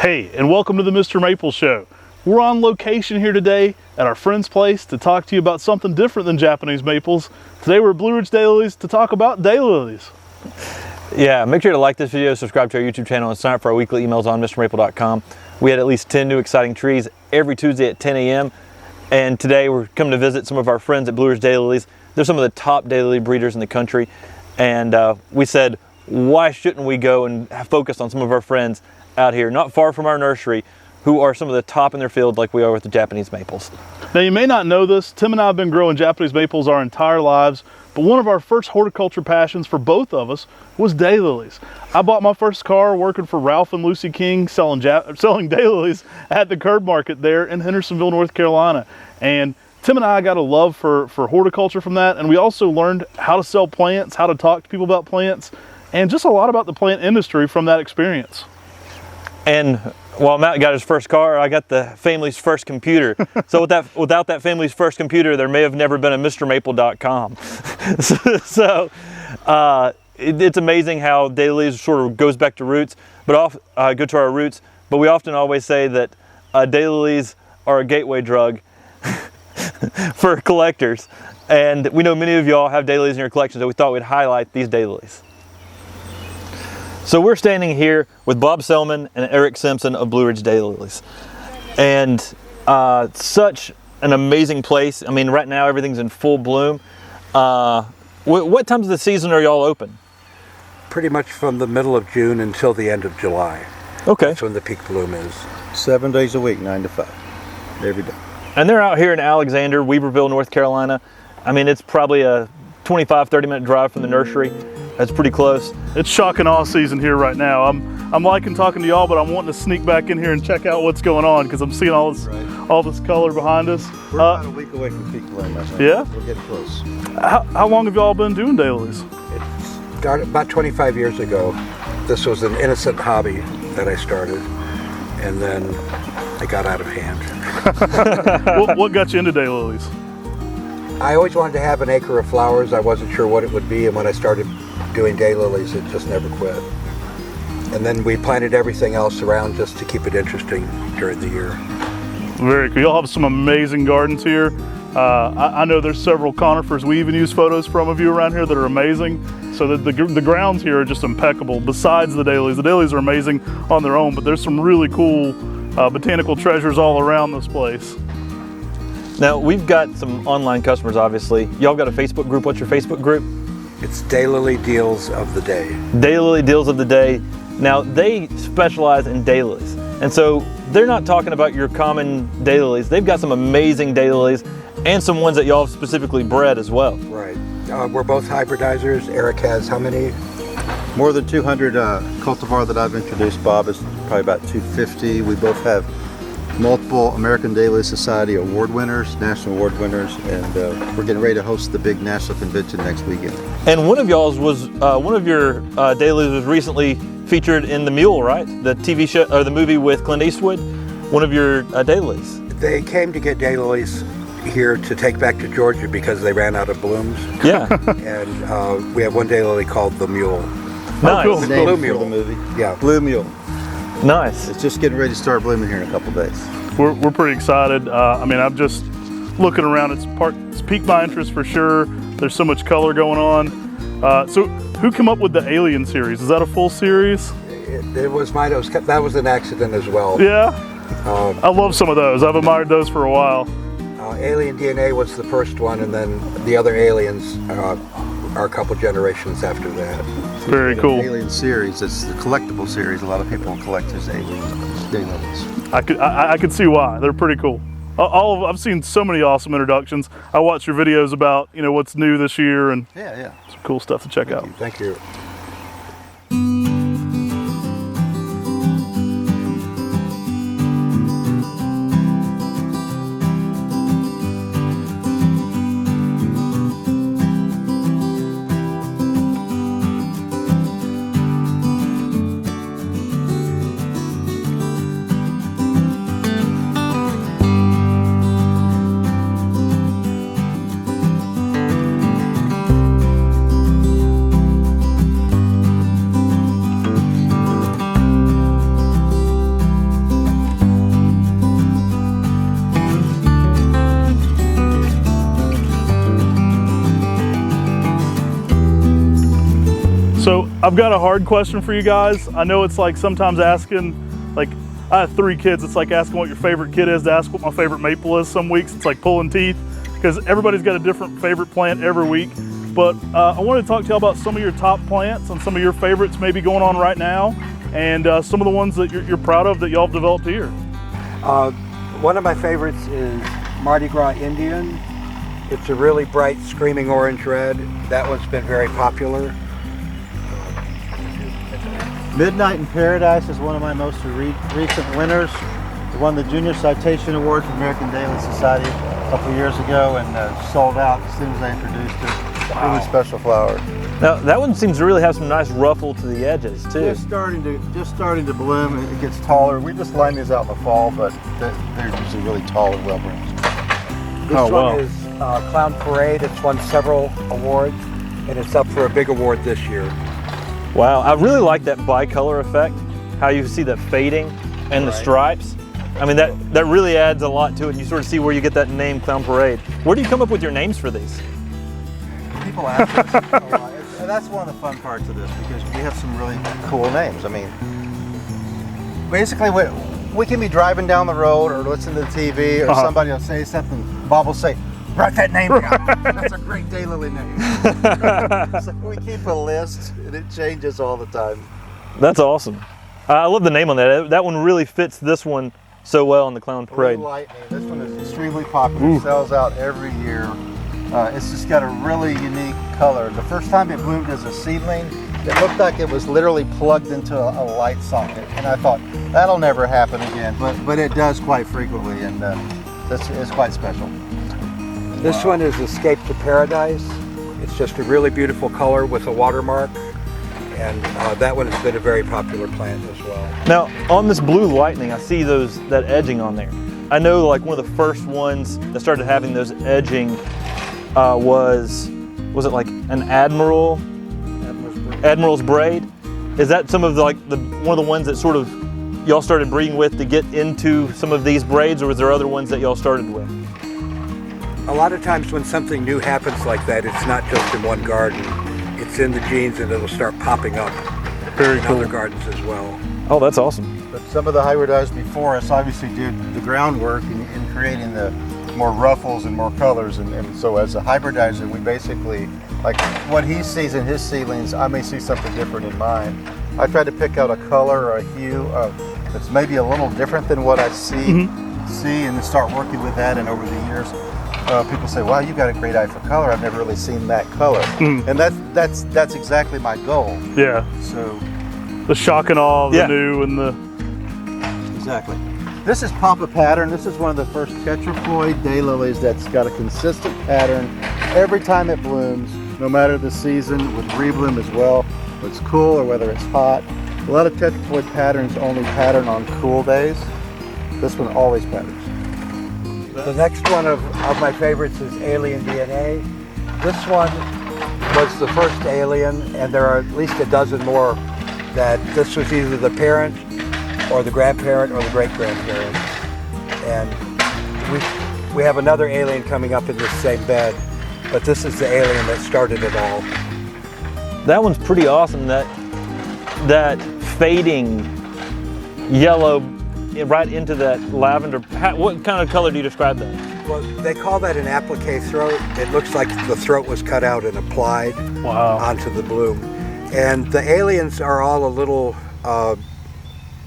Hey, and welcome to the Mr. Maple Show. We're on location here today at our friend's place to talk to you about something different than Japanese maples. Today we're at Blue Ridge Daylilies to talk about daylilies. Yeah, make sure to like this video, subscribe to our YouTube channel, and sign up for our weekly emails on MrMaple.com. We had at least 10 new exciting trees every Tuesday at 10 a.m. And today we're coming to visit some of our friends at Blue Ridge Daylilies. They're some of the top daylily breeders in the country. And we said, why shouldn't we go and focus on some of our friends out here, not far from our nursery, who are some of the top in their field like we are with the Japanese maples. Now you may not know this, Tim and I have been growing Japanese maples our entire lives, but one of our first horticulture passions for both of us was daylilies. I bought my first car working for Ralph and Lucy King selling daylilies at the Curd Market there in Hendersonville, North Carolina. And Tim and I got a love for horticulture from that, and we also learned how to sell plants, how to talk to people about plants, and just a lot about the plant industry from that experience. And while Matt got his first car, I got the family's first computer. So without that family's first computer, there may have never been a MrMaple.com. It's amazing how daylilies sort of goes back to roots, but go to our roots. But we often always say that daylilies are a gateway drug for collectors. And we know many of y'all have daylilies in your collection, so we thought we'd highlight these daylilies. So we're standing here with Bob Selman and Eric Simpson of Blue Ridge Daylilies. And such an amazing place. I mean, right now everything's in full bloom. What times of the season are y'all open? Pretty much from the middle of June until the end of July. Okay. That's when the peak bloom is. 7 days a week, 9 to 5, every day. And they're out here in Alexander, Weaverville, North Carolina. I mean, it's probably a 25-30 minute drive from the nursery. That's pretty close. It's shock and awe season here right now. I'm liking talking to y'all, but I'm wanting to sneak back in here and check out what's going on because I'm seeing all this color behind us. We're about a week away from peak bloom, I think. Yeah? We're getting close. How long have y'all been doing daylilies? It started about 25 years ago. This was an innocent hobby that I started, and then it got out of hand. What got you into daylilies? I always wanted to have an acre of flowers. I wasn't sure what it would be, and when I started doing daylilies, it just never quit. And then we planted everything else around just to keep it interesting during the year. Very cool. Y'all have some amazing gardens here. I know there's several conifers. We even use photos from of you around here that are amazing. So the grounds here are just impeccable. Besides the daylilies are amazing on their own, but there's some really cool botanical treasures all around this place. Now, we've got some online customers, obviously. Y'all got a Facebook group. What's your Facebook group? It's Daylily Deals of the Day. Daylily Deals of the Day. Now, they specialize in daylilies. And so they're not talking about your common daylilies. They've got some amazing daylilies and some ones that y'all have specifically bred as well. Right. We're both hybridizers. Eric has how many? More than 200 cultivar that I've introduced. Bob is probably about 250. We both have multiple American Daylily Society award winners, national award winners, and we're getting ready to host the big national convention next weekend. And one of y'all's was, one of your daylilies was recently featured in The Mule, right? The TV show, or the movie with Clint Eastwood, one of your daylilies. They came to get daylilies here to take back to Georgia because they ran out of blooms. Yeah. And we have one daylily called the Mule. Nice. cool. The name Blue for Mule. the movie. Yeah. Blue Mule. Nice. It's just getting ready to start blooming here in a couple days. We're pretty excited. I mean, I'm just looking around. It's piqued my interest for sure. There's so much color going on. So who came up with the Alien series? Is that a full series? It was mine. That was an accident as well. Yeah. I love some of those. I've admired those for a while. Alien DNA was the first one, and then the other aliens are a couple generations after that. Very cool. Alien series. It's the collectible series. A lot of people collect his alien daylilies. I could see why. They're pretty cool. I've seen so many awesome introductions. I watch your videos about what's new this year and Yeah. some cool stuff to check out. Thank you. I've got a hard question for you guys. I know it's like sometimes asking, like I have 3 kids. It's like asking what your favorite kid is to ask what my favorite maple is. Some weeks it's like pulling teeth because everybody's got a different favorite plant every week. But I wanted to talk to you about some of your top plants and some of your favorites maybe going on right now, and some of the ones that you're proud of that y'all have developed here. One of my favorites is Mardi Gras Indian. It's a really bright, screaming orange red. That one's been very popular. Midnight in Paradise is one of my most recent winners. It won the Junior Citation Award from American Daily Society a couple of years ago and sold out as soon as I introduced it. Wow. Really special flower. Now that one seems to really have some nice ruffle to the edges too. Just starting to bloom. It gets taller. We just line these out in the fall, but they're usually really tall and well bloomed. This Oh, wow. one is Clown Parade. It's won several awards, and it's up for a big award this year. Wow, I really like that bicolor effect, how you see that fading and the Right. stripes. I mean, that really adds a lot to it. You sort of see where you get that name, Clown Parade. Where do you come up with your names for these? People ask us a lot. And that's one of the fun parts of this because we have some really cool names. I mean, basically, we can be driving down the road or listening to the TV or somebody will say something. Bob will say, "Write that name down. That's a great daylily name." So we keep a list and it changes all the time. That's awesome. I love the name on that. That one really fits this one so well on the Clown Parade. Blue Lightning. This one is extremely popular. It sells out every year. It's just got a really unique color. The first time it bloomed as a seedling, it looked like it was literally plugged into a light socket. And I thought, that'll never happen again. But it does quite frequently, and it's quite special. This one is Escape to Paradise. It's just a really beautiful color with a watermark, and that one has been a very popular plant as well. Now, on this Blue Lightning, I see that edging on there. I know like one of the first ones that started having those edging was it like an Admiral's Braid? Is that some of one of the ones that sort of y'all started breeding with to get into some of these braids, or was there other ones that y'all started with? A lot of times when something new happens like that, it's not just in one garden. It's in the genes, and it'll start popping up Very in cool. other gardens as well. Oh, that's awesome. But some of the hybridizers before us obviously did the groundwork in creating the more ruffles and more colors. And so as a hybridizer, we basically, like what he sees in his seedlings, I may see something different in mine. I try to pick out a color or a hue that's maybe a little different than what I see, and then start working with that. And over the years, people say, "Wow, you got a great eye for color. I've never really seen that color." And that's exactly my goal. Yeah, So the shock and awe of Yeah. the new and the. exactly. This is Papa Pattern. This is one of the first tetraploid daylilies that's got a consistent pattern every time it blooms, no matter the season, with rebloom as well, whether it's cool or whether it's hot. A lot of tetraploid patterns only pattern on cool days. This one always patterns. The next one of my favorites is Alien DNA. This one was the first alien, and there are at least a dozen more that this was either the parent or the grandparent or the great-grandparent. And we have another alien coming up in this same bed, but this is the alien that started it all. That one's pretty awesome. That fading yellow right into that lavender. What kind of color do you describe that? Well, they call that an applique throat. It looks like the throat was cut out and applied Wow. onto the bloom. And the aliens are all a little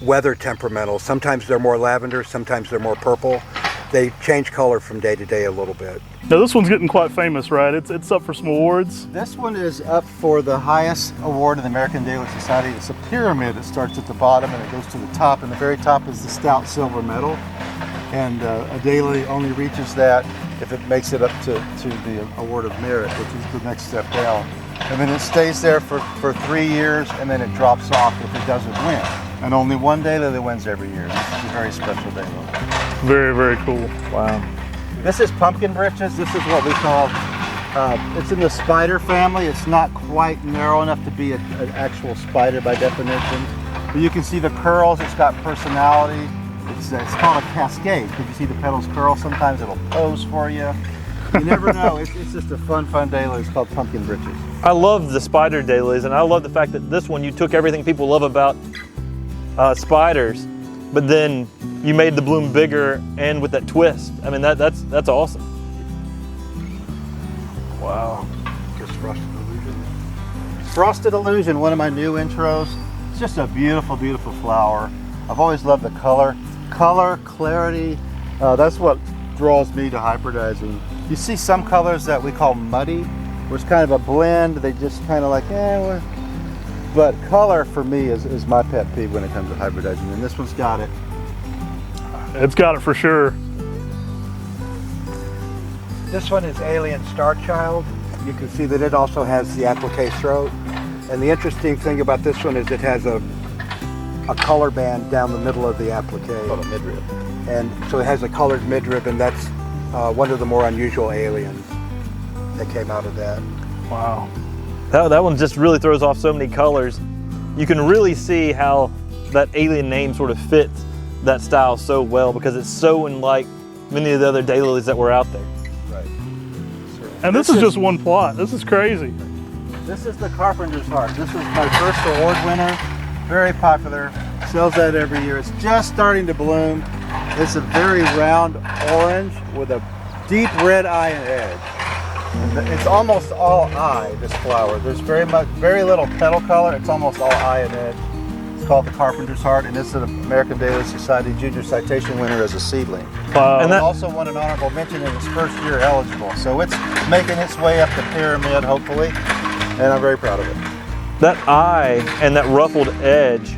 weather temperamental. Sometimes they're more lavender, sometimes they're more purple. They change color from day to day a little bit. Now this one's getting quite famous, right? It's up for some awards. This one is up for the highest award in the American Daily Society. It's a pyramid. It starts at the bottom and it goes to the top, and the very top is the stout silver medal. And a daily only reaches that if it makes it up to the award of merit, which is the next step down. And then it stays there for 3 years, and then it drops off if it doesn't win. And only one daylily wins every year. This is a very special daylily. Very, very cool. Wow. This is pumpkin britches. This is what we call, it's in the spider family. It's not quite narrow enough to be an actual spider by definition. But you can see the curls. It's got personality. It's called a cascade because you see the petals curl. Sometimes it'll pose for you. You never know. It's just a fun daylily. It's called pumpkin britches. I love the spider daylilies, and I love the fact that this one, you took everything people love about spiders, but then you made the bloom bigger and with that twist. I mean, that's awesome. Wow. Just Frosted Illusion. Frosted Illusion, one of my new intros. It's just a beautiful, beautiful flower. I've always loved the color. Color, clarity, that's what draws me to hybridizing. You see some colors that we call muddy, where it's kind of a blend. They just kind of like, well. But color for me is my pet peeve when it comes to hybridizing, and this one's got it. It's got it for sure. This one is Alien Star Child. You can see that it also has the applique throat. And the interesting thing about this one is it has a color band down the middle of the applique. Called a midrib. And so it has a colored midrib, and that's one of the more unusual aliens that came out of that. Wow. That one just really throws off so many colors. You can really see how that alien name sort of fits that style so well, because it's so unlike many of the other daylilies that were out there. Right. And this is just one plot. This is crazy. This is the Carpenter's Heart. This was my first award winner. Very popular. Sells that every year. It's just starting to bloom. It's a very round orange with a deep red eye and edge. And it's almost all eye, this flower. There's very little petal color. It's almost all eye and edge. It's called the Carpenter's Heart, and it's an American Daily Society Junior Citation winner as a seedling. Wow. And And that- also won an honorable mention in its first year eligible. So it's making its way up the pyramid, hopefully, and I'm very proud of it. That eye and that ruffled edge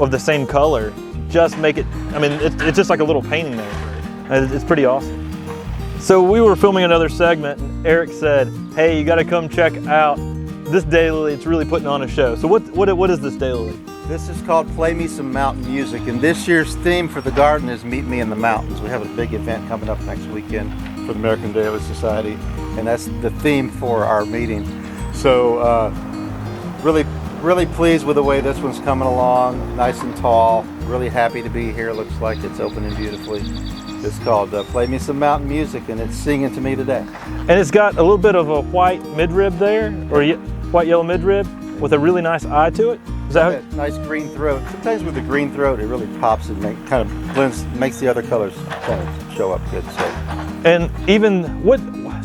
of the same color just make it, I mean, it's just like a little painting there. And it's pretty awesome. So we were filming another segment, and Eric said, hey, you gotta come check out this daylily. It's really putting on a show. So what is this daylily? This is called Play Me Some Mountain Music, and this year's theme for the garden is Meet Me in the Mountains. We have a big event coming up next weekend for the American Daily Society, and that's the theme for our meeting. So really pleased with the way this one's coming along, nice and tall. Really happy to be here. Looks like it's opening beautifully. It's called Play Me Some Mountain Music, and it's singing to me today. And it's got a little bit of a white midrib there, or white yellow midrib with a really nice eye to it. Is that how, That nice green throat. Sometimes with the green throat, it really pops and kind of blends, makes the other colors kind of show up good. So and even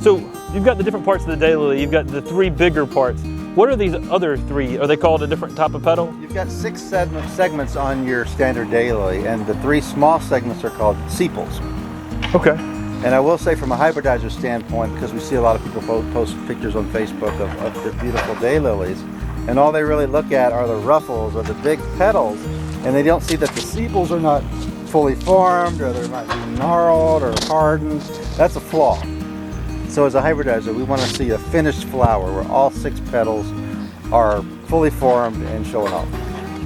so you've got the different parts of the daylily. You've got the three bigger parts. What are these other three? Are they called a different type of petal? you've got 6 segments on your standard daylily, and the 3 small segments are called sepals. Okay. And I will say, from a hybridizer standpoint, because we see a lot of people post pictures on Facebook of the beautiful daylilies, and all they really look at are the ruffles or the big petals, and they don't see that the sepals are not fully formed, or they're not gnarled or hardened. That's a flaw. So as a hybridizer, we want to see a finished flower where all 6 petals are fully formed and showing off.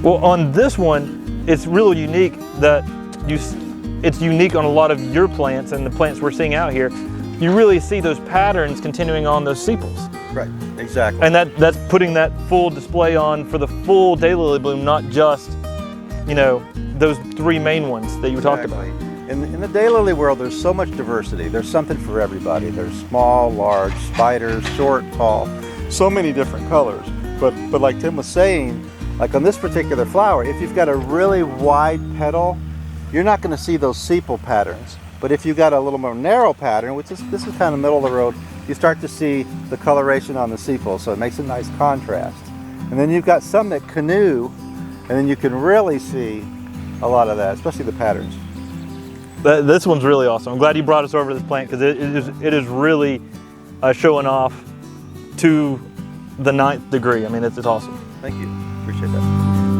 Well, on this one, it's real unique that it's unique on a lot of your plants and the plants we're seeing out here. You really see those patterns continuing on those sepals. Right, exactly. And that's putting that full display on for the full daylily bloom, not just, those 3 main ones that you talked about. Exactly. In the daylily world, there's so much diversity. There's something for everybody. There's small, large, spiders, short, tall, so many different colors. But like Tim was saying, like on this particular flower, if you've got a really wide petal, you're not going to see those sepal patterns. But if you've got a little more narrow pattern, which is this is kind of middle of the road, you start to see the coloration on the sepals, so it makes a nice contrast. And then you've got some that canoe, and then you can really see a lot of that, especially the patterns. This one's really awesome. I'm glad you brought us over to this plant, because it is really showing off to the 9th degree. I mean, it's awesome. Thank you. Appreciate that.